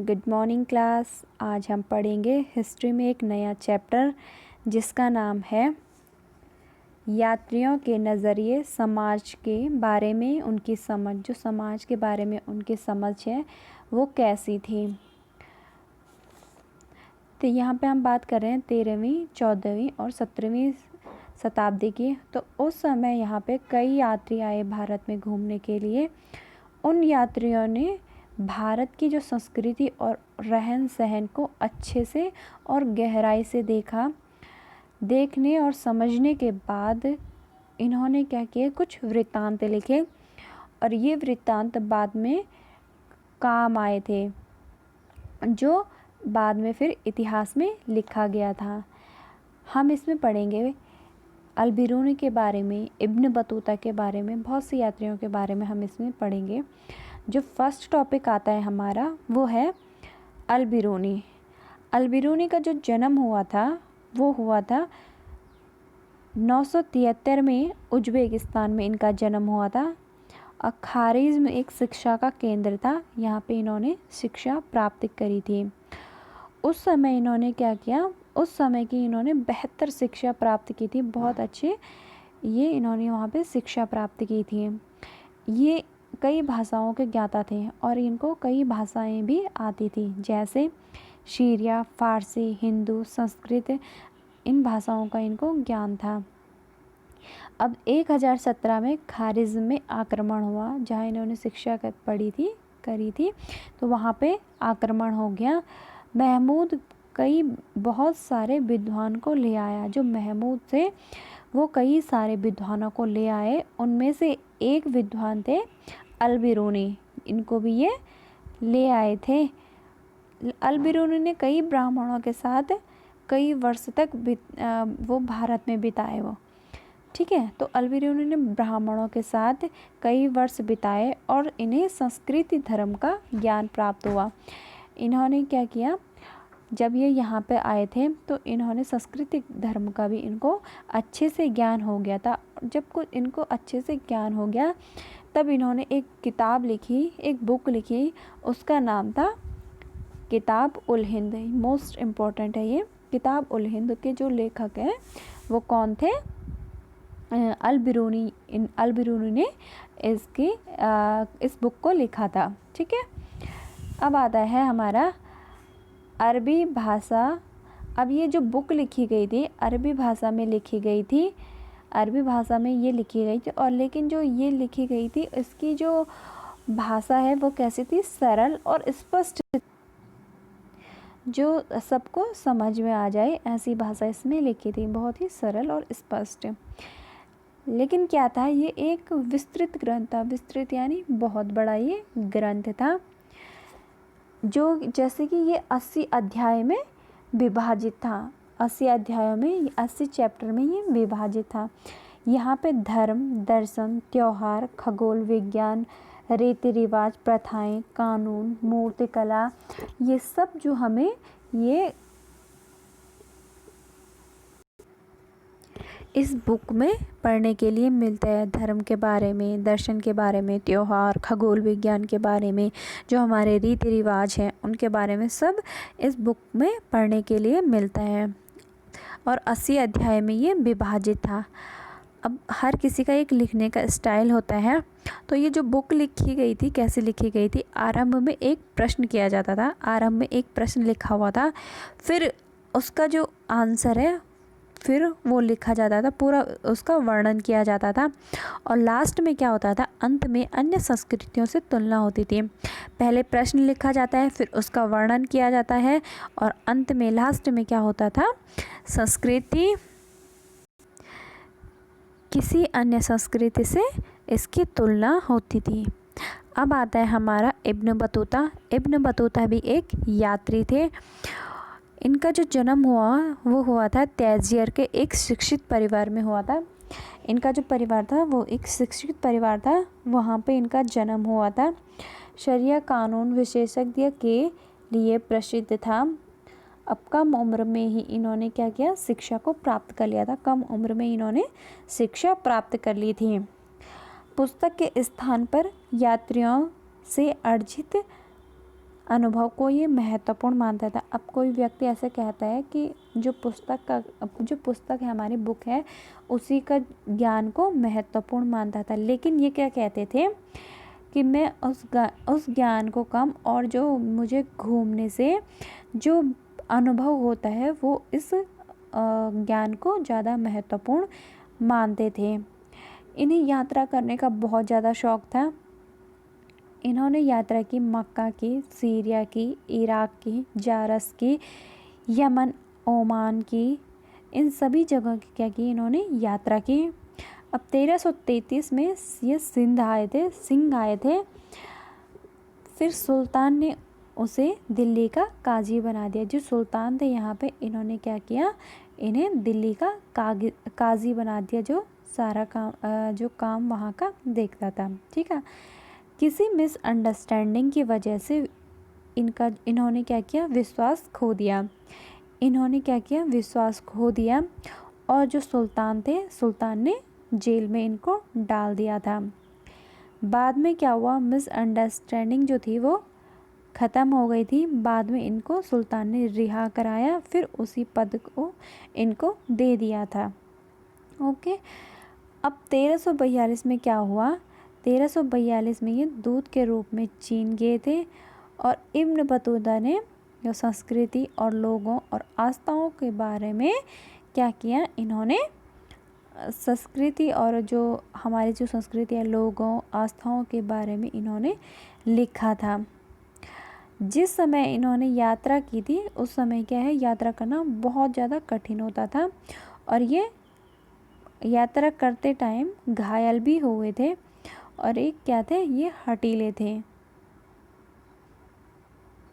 Good morning class. आज हम पढ़ेंगे हिस्ट्री में एक नया चैप्टर जिसका नाम है यात्रियों के नज़रिए समाज के बारे में उनकी समझ। जो समाज के बारे में उनकी समझ है वो कैसी थी। तो यहाँ पे हम बात कर रहे हैं 13वीं 14वीं और 17वीं शताब्दी की। तो उस समय यहाँ पे कई यात्री आए भारत में घूमने के लिए। उन यात्रियों ने भारत की जो संस्कृति और रहन सहन को अच्छे से और गहराई से देखा। देखने और समझने के बाद इन्होंने क्या किया, कुछ वृत्तांत लिखे और ये वृत्तांत बाद में काम आए थे, जो बाद में फिर इतिहास में लिखा गया था। हम इसमें पढ़ेंगे अल बिरूनी के बारे में, इब्न बतूता के बारे में, बहुत से यात्रियों के बारे में हम इसमें पढ़ेंगे। जो फर्स्ट टॉपिक आता है हमारा वो है अल बिरूनी। अल बिरूनी का जो जन्म हुआ था वो हुआ था 973 में उज्बेकिस्तान में इनका जन्म हुआ था। और खारिज़म एक शिक्षा का केंद्र था, यहाँ पे इन्होंने शिक्षा प्राप्त करी थी। उस समय इन्होंने क्या किया, उस समय की इन्होंने बेहतर शिक्षा प्राप्त की थी, बहुत अच्छे ये इन्होंने वहाँ पे शिक्षा प्राप्त की थी। ये कई भाषाओं के ज्ञाता थे और इनको कई भाषाएं भी आती थी, जैसे सीरिया, फारसी, हिंदू, संस्कृत, इन भाषाओं का इनको ज्ञान था। अब 1017 में खारिज़म में आक्रमण हुआ, जहाँ इन्होंने शिक्षा करी थी, तो वहाँ पे आक्रमण हो गया। महमूद बहुत सारे विद्वान को ले आया। जो महमूद थे वो कई सारे विद्वानों को ले आए। उनमें से एक विद्वान थे अल बिरूनी, इनको भी ये ले आए थे। अल बिरूनी ने कई ब्राह्मणों के साथ कई वर्ष तक वो भारत में बिताए वो, ठीक है। तो अल बिरूनी ने ब्राह्मणों के साथ कई वर्ष बिताए और इन्हें संस्कृति धर्म का ज्ञान प्राप्त हुआ। इन्होंने क्या किया, जब ये यहाँ पे आए थे तो इन्होंने सांस्कृतिक धर्म का भी इनको अच्छे से ज्ञान हो गया था। जब कुछ इनको अच्छे से ज्ञान हो गया तब इन्होंने एक किताब लिखी, एक बुक लिखी, उसका नाम था किताब उल हिंद। मोस्ट इम्पोर्टेंट है ये किताब उल हिंद। के जो लेखक हैं वो कौन थे, अल बिरूनी। अल बिरूनी ने इस बुक को लिखा था, ठीक है। अब आता है हमारा अरबी भाषा। अब ये जो बुक लिखी गई थी अरबी भाषा में लिखी गई थी, अरबी भाषा में ये लिखी गई थी। और लेकिन जो ये लिखी गई थी इसकी जो भाषा है वो कैसी थी, सरल और स्पष्ट, जो सबको समझ में आ जाए ऐसी भाषा इसमें लिखी थी, बहुत ही सरल और स्पष्ट। लेकिन क्या था, ये एक विस्तृत ग्रंथ था। विस्तृत यानी बहुत बड़ा ये ग्रंथ था, जो जैसे कि ये 80 अध्याय में विभाजित था। 80 अध्यायों में, 80 चैप्टर में ये विभाजित था। यहाँ पे धर्म, दर्शन, त्योहार, खगोल विज्ञान, रीति रिवाज, प्रथाएं, कानून, मूर्तिकला, ये सब जो हमें ये इस बुक में पढ़ने के लिए मिलता है। धर्म के बारे में, दर्शन के बारे में, त्योहार, खगोल विज्ञान के बारे में, जो हमारे रीति रिवाज हैं उनके बारे में सब इस बुक में पढ़ने के लिए मिलता है। और 80 अध्याय में ये विभाजित था। अब हर किसी का एक लिखने का स्टाइल होता है। तो ये जो बुक लिखी गई थी, कैसे लिखी गई थी, आरंभ में एक प्रश्न किया जाता था। आरंभ में एक प्रश्न लिखा हुआ था, फिर उसका जो आंसर है फिर वो लिखा जाता था, पूरा उसका वर्णन किया जाता था। और लास्ट में क्या होता था, अंत में अन्य संस्कृतियों से तुलना होती थी। पहले प्रश्न लिखा जाता है, फिर उसका वर्णन किया जाता है, और अंत में लास्ट में क्या होता था, संस्कृति, किसी अन्य संस्कृति से इसकी तुलना होती थी। अब आता है हमारा इब्न बतूता। इब्न बतूता भी एक यात्री थे। इनका जो जन्म हुआ वो हुआ था तैजियर के एक शिक्षित परिवार में हुआ था। इनका जो परिवार था वो एक शिक्षित परिवार था, वहाँ पे इनका जन्म हुआ था। शरिया कानून विशेषज्ञ के लिए प्रसिद्ध था। अब कम उम्र में ही इन्होंने क्या किया, शिक्षा को प्राप्त कर लिया था। कम उम्र में इन्होंने शिक्षा प्राप्त कर ली थी। पुस्तक के स्थान पर यात्रियों से अनुभव को ये महत्वपूर्ण मानता था। अब कोई व्यक्ति ऐसे कहता है कि जो पुस्तक है, हमारी बुक है, उसी का ज्ञान को महत्वपूर्ण मानता था। लेकिन ये क्या कहते थे कि मैं उस ज्ञान को कम, और जो मुझे घूमने से जो अनुभव होता है वो इस ज्ञान को ज़्यादा महत्वपूर्ण मानते थे। इन्हें यात्रा करने का बहुत ज़्यादा शौक़ था। इन्होंने यात्रा की मक्का की, सीरिया की, इराक की, जारस की, यमन, ओमान की, इन सभी जगह की क्या की इन्होंने यात्रा की। अब 1333 में ये सिंध आए थे। फिर सुल्तान ने उसे दिल्ली का काजी बना दिया। जो सुल्तान थे यहाँ पे, इन्होंने क्या किया, इन्हें दिल्ली का काजी बना दिया, जो सारा काम वहाँ का देखता था। ठीक है। किसी मिसअंडरस्टैंडिंग की वजह से इन्होंने क्या किया, विश्वास खो दिया। और जो सुल्तान थे, सुल्तान ने जेल में इनको डाल दिया था। बाद में क्या हुआ, मिसअंडरस्टैंडिंग जो थी वो ख़त्म हो गई थी। बाद में इनको सुल्तान ने रिहा कराया, फिर उसी पद को इनको दे दिया था। ओके। अब 1342 में क्या हुआ, 1342 में ये दूत के रूप में चीन गए थे। और इब्न बतूता ने जो संस्कृति और लोगों और आस्थाओं के बारे में क्या किया, इन्होंने संस्कृति और जो हमारी जो संस्कृति है, लोगों, आस्थाओं के बारे में इन्होंने लिखा था। जिस समय इन्होंने यात्रा की थी, उस समय क्या है, यात्रा करना बहुत ज़्यादा कठिन होता था। और ये यात्रा करते टाइम घायल भी हुए थे। और एक क्या थे, ये हठीले थे।